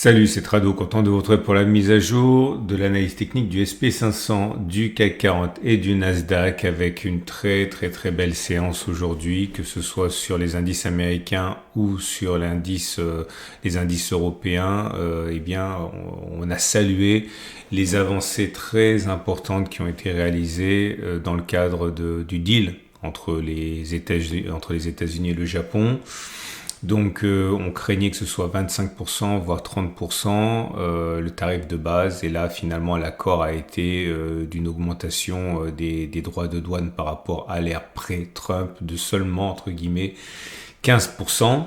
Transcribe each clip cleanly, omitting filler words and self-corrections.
Salut, c'est Trado, content de vous retrouver pour la mise à jour de l'analyse technique du SP500, du CAC 40 et du Nasdaq avec une très belle séance aujourd'hui, que ce soit sur les indices américains ou sur les indices européens. On a salué les avancées très importantes qui ont été réalisées dans le cadre du deal entre les États-Unis et le Japon. Donc on craignait que ce soit 25%, voire 30%, le tarif de base. Et là, finalement, l'accord a été d'une augmentation des droits de douane par rapport à l'ère pré-Trump de seulement, entre guillemets, 15%.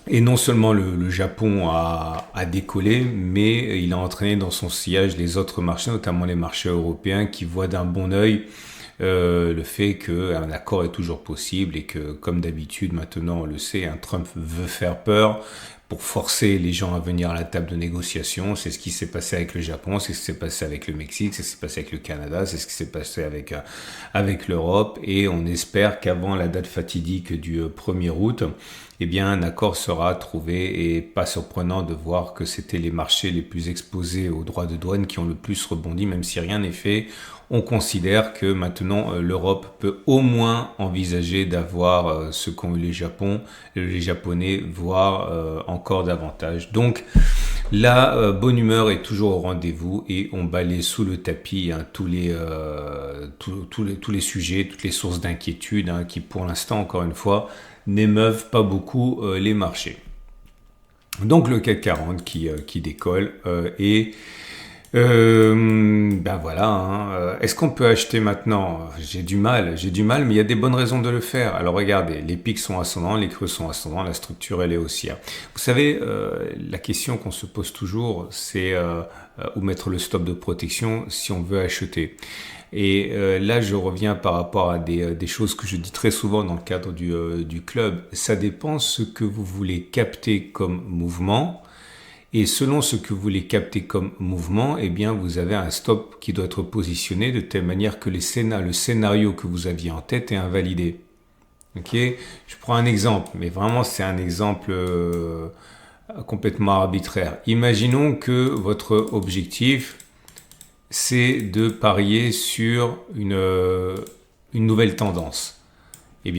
Et non seulement le Japon a décollé, mais il a entraîné dans son sillage les autres marchés, notamment les marchés européens, qui voient d'un bon œil le fait qu'un accord est toujours possible et que, comme d'habitude, maintenant on le sait, Trump veut faire peur pour forcer les gens à venir à la table de négociation. C'est ce qui s'est passé avec le Japon, c'est ce qui s'est passé avec le Mexique, c'est ce qui s'est passé avec le Canada, c'est ce qui s'est passé avec l'Europe. Et on espère qu'avant la date fatidique du 1er août, un accord sera trouvé, et pas surprenant de voir que c'était les marchés les plus exposés aux droits de douane qui ont le plus rebondi, même si rien n'est fait. On considère que maintenant l'Europe peut au moins envisager d'avoir ce qu'ont eu les Japonais, voire encore davantage. Donc la bonne humeur est toujours au rendez-vous et on balaye sous le tapis tous les sujets, toutes les sources d'inquiétude qui pour l'instant, encore une fois, n'émeuvent pas beaucoup les marchés. Donc le CAC 40 qui décolle Est-ce qu'on peut acheter maintenant? J'ai du mal, mais il y a des bonnes raisons de le faire. Alors regardez, les pics sont ascendants, les creux sont ascendants, la structure elle est haussière. Vous savez, la question qu'on se pose toujours, c'est où mettre le stop de protection si on veut acheter. Et là, je reviens par rapport à des choses que je dis très souvent dans le cadre du club. Ça dépend ce que vous voulez capter comme mouvement. Et selon ce que vous voulez capter comme mouvement, vous avez un stop qui doit être positionné de telle manière que le scénario que vous aviez en tête est invalidé. Ok ? Je prends un exemple, mais vraiment c'est un exemple complètement arbitraire. Imaginons que votre objectif, c'est de parier sur une nouvelle tendance.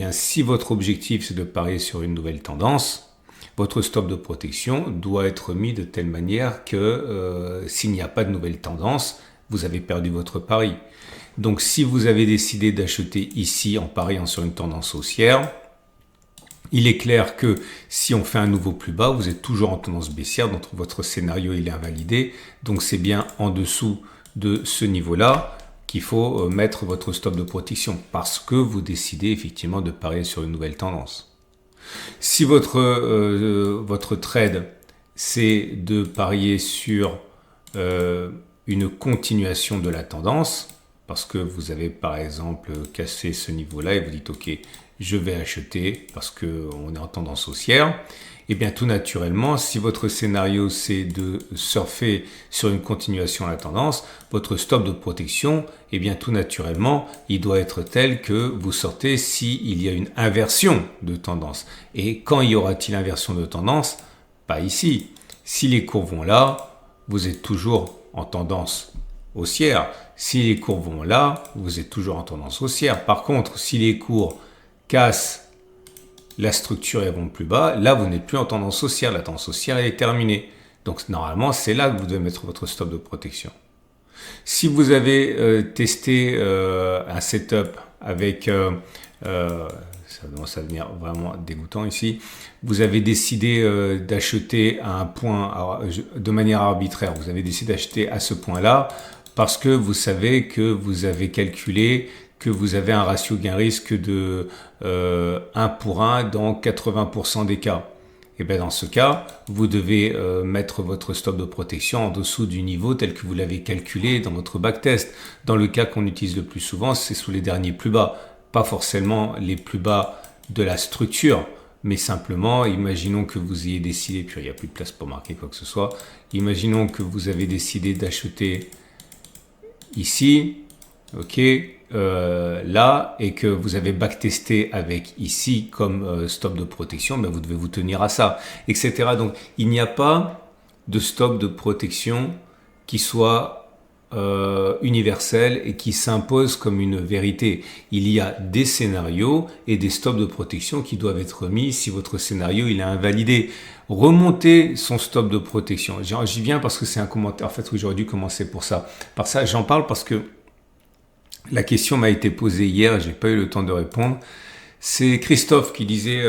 Si votre objectif, c'est de parier sur une nouvelle tendance, votre stop de protection doit être mis de telle manière que s'il n'y a pas de nouvelle tendance, vous avez perdu votre pari. Donc si vous avez décidé d'acheter ici en pariant sur une tendance haussière, il est clair que si on fait un nouveau plus bas, vous êtes toujours en tendance baissière, donc votre scénario il est invalidé. Donc c'est bien en dessous de ce niveau-là qu'il faut mettre votre stop de protection parce que vous décidez effectivement de parier sur une nouvelle tendance. Si votre trade, c'est de parier sur une continuation de la tendance, parce que vous avez par exemple cassé ce niveau-là et vous dites ok, je vais acheter parce qu'on est en tendance haussière, tout naturellement, si votre scénario c'est de surfer sur une continuation de la tendance, votre stop de protection, tout naturellement, il doit être tel que vous sortez s'il y a une inversion de tendance. Et quand y aura-t-il inversion de tendance? Pas ici. Si les cours vont là, vous êtes toujours en tendance haussière. Si les cours vont là, vous êtes toujours en tendance haussière. Par contre, si les cours cassent la structure et vont plus bas, là vous n'êtes plus en tendance haussière, la tendance haussière elle est terminée. Donc normalement c'est là que vous devez mettre votre stop de protection. Si vous avez testé un setup avec, ça commence à devenir vraiment dégoûtant ici, vous avez décidé d'acheter à un point, de manière arbitraire, vous avez décidé d'acheter à ce point-là parce que vous savez que vous avez calculé que vous avez un ratio gain-risque de 1 pour 1 dans 80% des cas. Et dans ce cas, vous devez mettre votre stop de protection en dessous du niveau tel que vous l'avez calculé dans votre backtest. Dans le cas qu'on utilise le plus souvent, c'est sous les derniers plus bas. Pas forcément les plus bas de la structure, mais simplement, imaginons que vous ayez décidé, puis il n'y a plus de place pour marquer quoi que ce soit, imaginons que vous avez décidé d'acheter ici, ok, là, et que vous avez backtesté avec ici comme stop de protection, vous devez vous tenir à ça, etc. Donc il n'y a pas de stop de protection qui soit universel et qui s'impose comme une vérité. Il y a des scénarios et des stops de protection qui doivent être mis si votre scénario il est invalidé. Remonter son stop de protection. J'y viens parce que c'est un commentaire. En fait, oui, j'aurais dû commencer pour ça. Par ça, j'en parle parce que la question m'a été posée hier et j'ai pas eu le temps de répondre. C'est Christophe qui disait,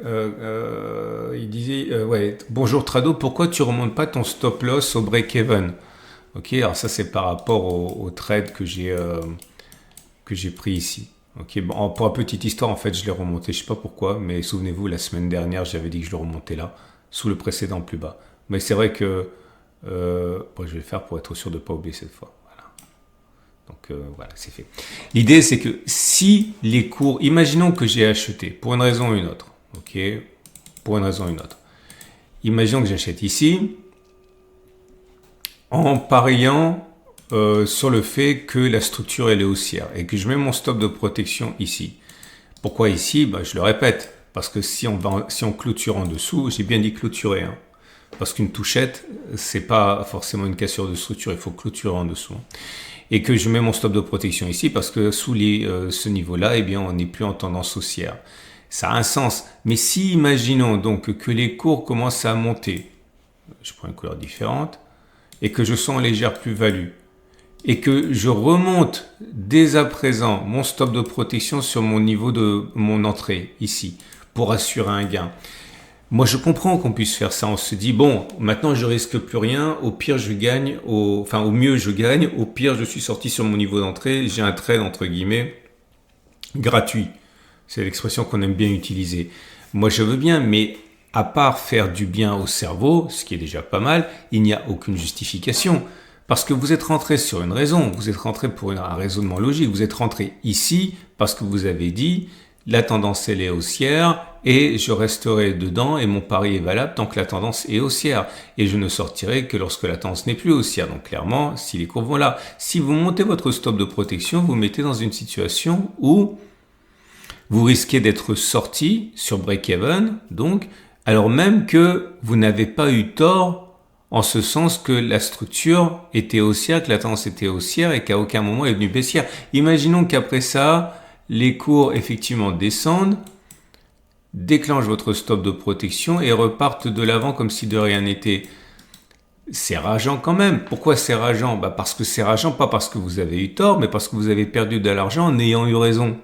ouais, bonjour Trado, pourquoi tu remontes pas ton stop loss au break-even? Ok, alors ça c'est par rapport au trade que j'ai pris ici. Ok, bon, pour une petite histoire, en fait, je l'ai remonté, je sais pas pourquoi, mais souvenez-vous, la semaine dernière, j'avais dit que je le remontais là, sous le précédent plus bas. Mais c'est vrai que bon, je vais le faire pour être sûr de ne pas oublier cette fois. Voilà. Donc voilà, c'est fait. L'idée, c'est que si les cours, imaginons que j'ai acheté pour une raison ou une autre, ok, pour une raison ou une autre. Imaginons que j'achète ici, en pariant sur le fait que la structure elle est haussière et que je mets mon stop de protection ici. Pourquoi ici? Je le répète, parce que si on clôture en dessous, j'ai bien dit clôturer, hein, parce qu'une touchette, c'est pas forcément une cassure de structure, il faut clôturer en dessous. Et que je mets mon stop de protection ici, parce que sous ce niveau-là, eh bien, on n'est plus en tendance haussière. Ça a un sens. Mais si, imaginons donc que les cours commencent à monter, je prends une couleur différente, et que je sens en légère plus-value, et que je remonte dès à présent mon stop de protection sur mon niveau de mon entrée, ici, pour assurer un gain. Moi, je comprends qu'on puisse faire ça. On se dit, bon, maintenant, je risque plus rien. Au pire, je gagne. Au mieux, je gagne. Au pire, je suis sorti sur mon niveau d'entrée. J'ai un trade, entre guillemets, gratuit. C'est l'expression qu'on aime bien utiliser. Moi, je veux bien, mais à part faire du bien au cerveau, ce qui est déjà pas mal, il n'y a aucune justification. Parce que vous êtes rentré sur une raison, vous êtes rentré pour un raisonnement logique, vous êtes rentré ici parce que vous avez dit la tendance elle est haussière et je resterai dedans et mon pari est valable tant que la tendance est haussière et je ne sortirai que lorsque la tendance n'est plus haussière. Donc clairement, si les courbes vont là, si vous montez votre stop de protection, vous mettez dans une situation où vous risquez d'être sorti sur break-even, donc alors même que vous n'avez pas eu tort en ce sens que la structure était haussière, que la tendance était haussière et qu'à aucun moment elle est venue baissière. Imaginons qu'après ça, les cours effectivement descendent, déclenchent votre stop de protection et repartent de l'avant comme si de rien n'était. C'est rageant quand même. Pourquoi c'est rageant? Parce que c'est rageant, pas parce que vous avez eu tort, mais parce que vous avez perdu de l'argent en ayant eu raison.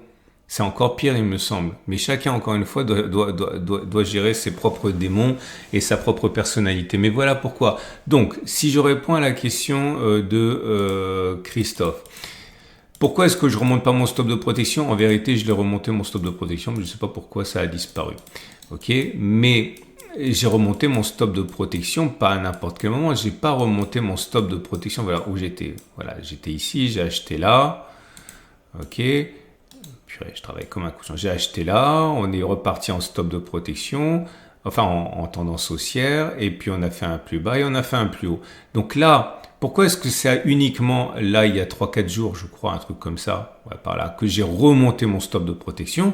C'est encore pire, il me semble. Mais chacun, encore une fois, doit gérer ses propres démons et sa propre personnalité. Mais voilà pourquoi. Donc, si je réponds à la question de Christophe, pourquoi est-ce que je ne remonte pas mon stop de protection? En vérité, je l'ai remonté mon stop de protection, mais je ne sais pas pourquoi ça a disparu. Ok, mais j'ai remonté mon stop de protection pas à n'importe quel moment. Je n'ai pas remonté mon stop de protection. Voilà où j'étais. Voilà, j'étais ici, j'ai acheté là. Ok. Je travaille comme un cochon. J'ai acheté là, on est reparti en stop de protection, enfin en tendance haussière, et puis on a fait un plus bas et on a fait un plus haut. Donc là, pourquoi est-ce que c'est uniquement là, il y a 3-4 jours, je crois, un truc comme ça, ouais, par là, que j'ai remonté mon stop de protection?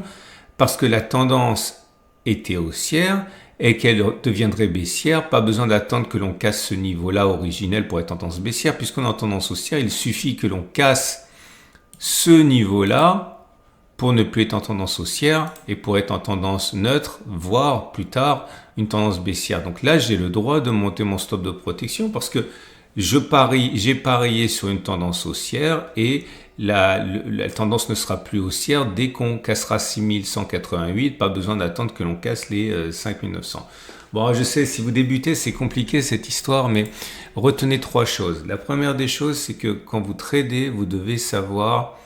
Parce que la tendance était haussière et qu'elle deviendrait baissière. Pas besoin d'attendre que l'on casse ce niveau-là originel pour être en tendance baissière, puisqu'on est en tendance haussière, il suffit que l'on casse ce niveau-là pour ne plus être en tendance haussière et pour être en tendance neutre, voire plus tard une tendance baissière. Donc là, j'ai le droit de monter mon stop de protection parce que j'ai parié sur une tendance haussière et la tendance ne sera plus haussière dès qu'on cassera 6188. Pas besoin d'attendre que l'on casse les 5900. Bon, je sais, si vous débutez, c'est compliqué cette histoire, mais retenez 3 choses. La première des choses, c'est que quand vous tradez, vous devez savoir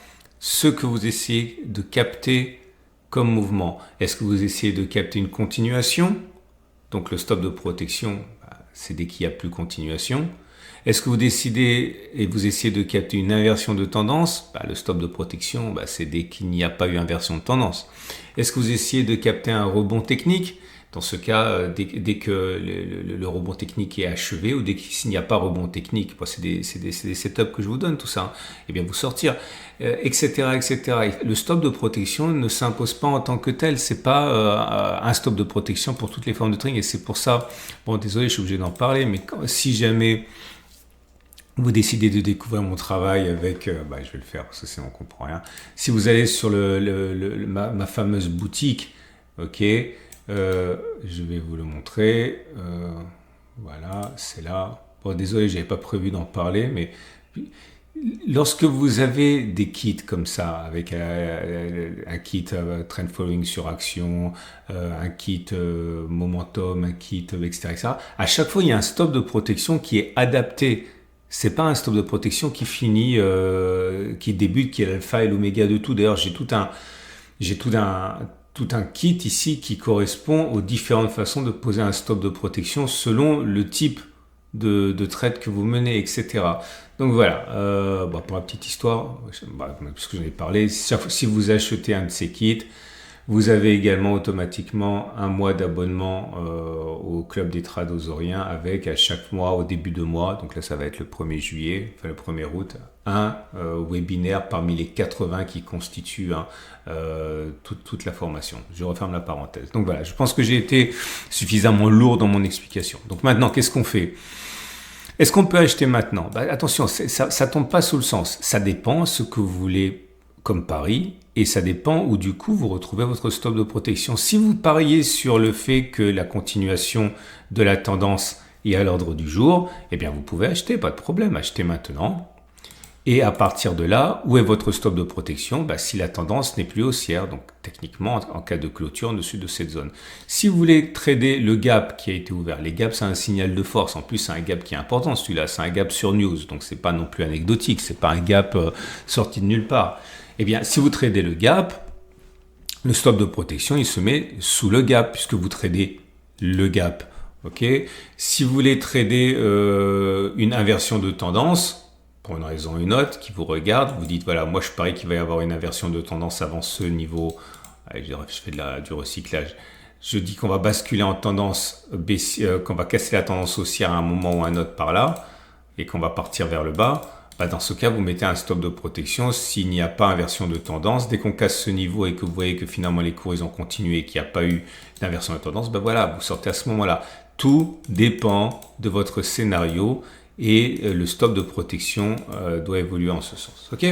ce que vous essayez de capter comme mouvement. Est-ce que vous essayez de capter une continuation? Donc le stop de protection, c'est dès qu'il n'y a plus continuation. Est-ce que vous décidez et vous essayez de capter une inversion de tendance? Le stop de protection, c'est dès qu'il n'y a pas eu inversion de tendance. Est-ce que vous essayez de capter un rebond technique? Dans ce cas, dès que le rebond technique est achevé ou dès qu'il n'y a pas rebond technique, bon, c'est des setups que je vous donne, tout ça, hein, et bien vous sortir, etc., etc. Le stop de protection ne s'impose pas en tant que tel. C'est pas un stop de protection pour toutes les formes de trading, et c'est pour ça, bon, désolé, je suis obligé d'en parler, mais si jamais vous décidez de découvrir mon travail avec, je vais le faire parce que sinon on comprend rien. Si vous allez sur ma fameuse boutique, ok, je vais vous le montrer. Voilà, c'est là. Bon, désolé, j'avais pas prévu d'en parler, mais lorsque vous avez des kits comme ça, avec un kit trend following sur action, un kit momentum, un kit, etc., etc., à chaque fois il y a un stop de protection qui est adapté. C'est pas un stop de protection qui finit, qui débute, qui est l'alpha et l'oméga de tout. D'ailleurs, j'ai tout un kit ici qui correspond aux différentes façons de poser un stop de protection selon le type de trade que vous menez, etc. Donc voilà, pour la petite histoire, puisque j'en ai parlé, si vous achetez un de ces kits, vous avez également automatiquement un mois d'abonnement au Club des Tradosauriens avec à chaque mois, au début de mois, donc là ça va être le 1er juillet, enfin le 1er août, un webinaire parmi les 80 qui constituent toute la formation. Je referme la parenthèse. Donc voilà, je pense que j'ai été suffisamment lourd dans mon explication. Donc maintenant, qu'est-ce qu'on fait ? Est-ce qu'on peut acheter maintenant ? Attention, ça tombe pas sous le sens. Ça dépend ce que vous voulez comme pari et ça dépend où du coup vous retrouvez votre stop de protection. Si vous pariez sur le fait que la continuation de la tendance est à l'ordre du jour, eh bien vous pouvez acheter, pas de problème, achetez maintenant. Et à partir de là, où est votre stop de protection ? Si la tendance n'est plus haussière, donc techniquement en cas de clôture en dessus de cette zone. Si vous voulez trader le gap qui a été ouvert, les gaps c'est un signal de force, en plus c'est un gap qui est important celui-là, c'est un gap sur news, donc c'est pas non plus anecdotique, c'est pas un gap sorti de nulle part. Eh bien si vous tradez le gap, le stop de protection il se met sous le gap puisque vous tradez le gap. Okay ? Si vous voulez trader une inversion de tendance, pour une raison ou une autre, qui vous regarde, vous dites voilà, moi je parie qu'il va y avoir une inversion de tendance avant ce niveau, allez, je fais du recyclage, je dis qu'on va basculer en tendance baissière, qu'on va casser la tendance haussière à un moment ou à un autre par là, et qu'on va partir vers le bas, dans ce cas vous mettez un stop de protection s'il n'y a pas inversion de tendance. Dès qu'on casse ce niveau et que vous voyez que finalement les cours ils ont continué et qu'il n'y a pas eu d'inversion de tendance, voilà, vous sortez à ce moment-là. Tout dépend de votre scénario et le stop de protection doit évoluer en ce sens. Ok ?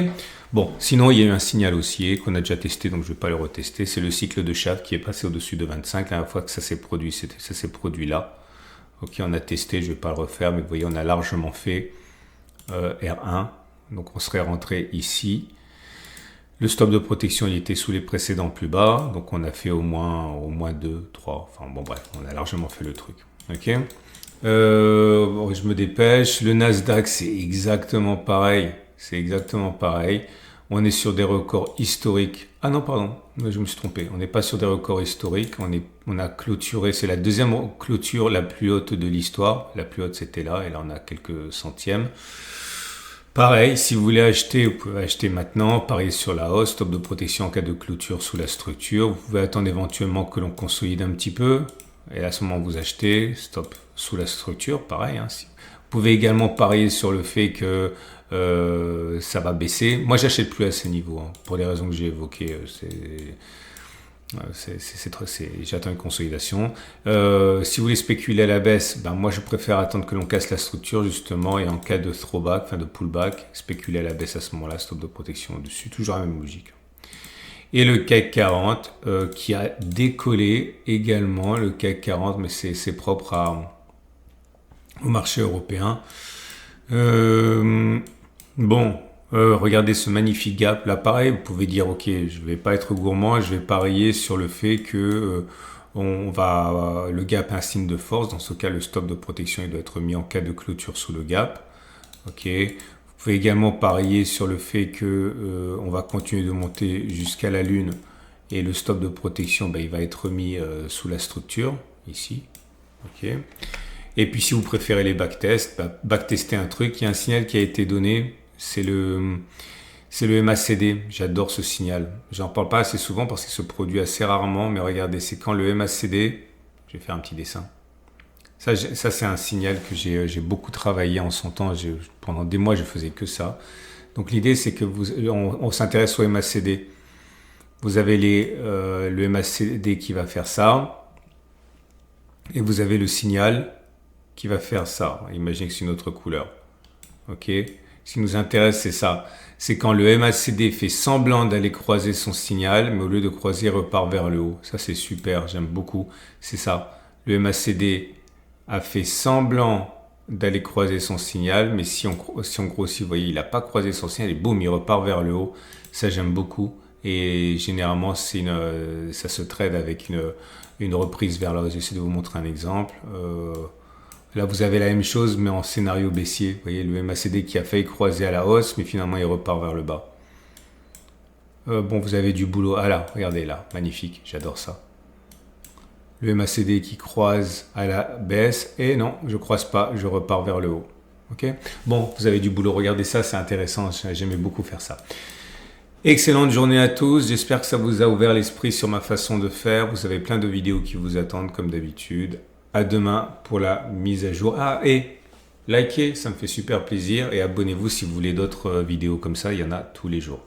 Bon, sinon il y a eu un signal haussier qu'on a déjà testé, donc je ne vais pas le retester. C'est le cycle de Schaff qui est passé au-dessus de 25. La dernière fois que ça s'est produit, ça s'est produit là. Ok, on a testé, je ne vais pas le refaire, mais vous voyez, on a largement fait R1. Donc on serait rentré ici. Le stop de protection, il était sous les précédents plus bas, donc on a fait au moins 2, 3. Enfin bon bref, on a largement fait le truc. Ok ? Je me dépêche. Le Nasdaq, c'est exactement pareil. On est sur des records historiques. Ah non, pardon, je me suis trompé. On n'est pas sur des records historiques. On a clôturé. C'est la deuxième clôture la plus haute de l'histoire. La plus haute, c'était là. Et là, on a quelques centièmes. Pareil, si vous voulez acheter, vous pouvez acheter maintenant. Parier sur la hausse. Stop de protection en cas de clôture sous la structure. Vous pouvez attendre éventuellement que l'on consolide un petit peu. Et à ce moment, vous achetez. Stop sous la structure, pareil. Vous pouvez également parier sur le fait que ça va baisser. Moi, j'achète plus à ces niveaux, pour les raisons que j'ai évoquées. J'attends une consolidation. Si vous voulez spéculer à la baisse, moi, je préfère attendre que l'on casse la structure, justement, et en cas de throwback, enfin de pullback, spéculer à la baisse à ce moment-là, stop de protection au-dessus, toujours la même logique. Et le CAC 40 qui a décollé également, le CAC 40, mais c'est propre au marché européen. Regardez ce magnifique gap. Là, pareil, vous pouvez dire, ok, je vais pas être gourmand, je vais parier sur le fait que le gap est un signe de force. Dans ce cas, le stop de protection il doit être mis en cas de clôture sous le gap. Ok. Vous pouvez également parier sur le fait que on va continuer de monter jusqu'à la lune et le stop de protection, il va être mis sous la structure ici. Ok. Et puis si vous préférez les backtests, backtester un truc, il y a un signal qui a été donné, c'est le MACD. J'adore ce signal. J'en parle pas assez souvent parce qu'il se produit assez rarement, mais regardez, c'est quand le MACD Je vais faire un petit dessin. Ça c'est un signal que j'ai beaucoup travaillé en son temps. Pendant des mois, je faisais que ça. Donc l'idée, c'est que on s'intéresse au MACD. Vous avez le MACD qui va faire ça. Et vous avez le signal qui va faire ça. Imaginez que c'est une autre couleur. Ok. Ce qui nous intéresse, c'est ça. C'est quand le MACD fait semblant d'aller croiser son signal, mais au lieu de croiser, il repart vers le haut. Ça, c'est super. J'aime beaucoup. C'est ça. Le MACD a fait semblant d'aller croiser son signal, mais si on grossit, vous voyez, il n'a pas croisé son signal et boum, il repart vers le haut. Ça, j'aime beaucoup. Et généralement, ça se trade avec une reprise vers le haut. J'essaie de vous montrer un exemple. Là, vous avez la même chose, mais en scénario baissier. Vous voyez, le MACD qui a failli croiser à la hausse, mais finalement, il repart vers le bas. Bon, vous avez du boulot. Ah là, regardez là, magnifique, j'adore ça. Le MACD qui croise à la baisse, et non, je ne croise pas, je repars vers le haut. Ok. Bon, vous avez du boulot, regardez ça, c'est intéressant, j'aimais beaucoup faire ça. Excellente journée à tous, j'espère que ça vous a ouvert l'esprit sur ma façon de faire. Vous avez plein de vidéos qui vous attendent comme d'habitude. À demain pour la mise à jour. Ah, et likez, ça me fait super plaisir. Et abonnez-vous si vous voulez d'autres vidéos comme ça, il y en a tous les jours.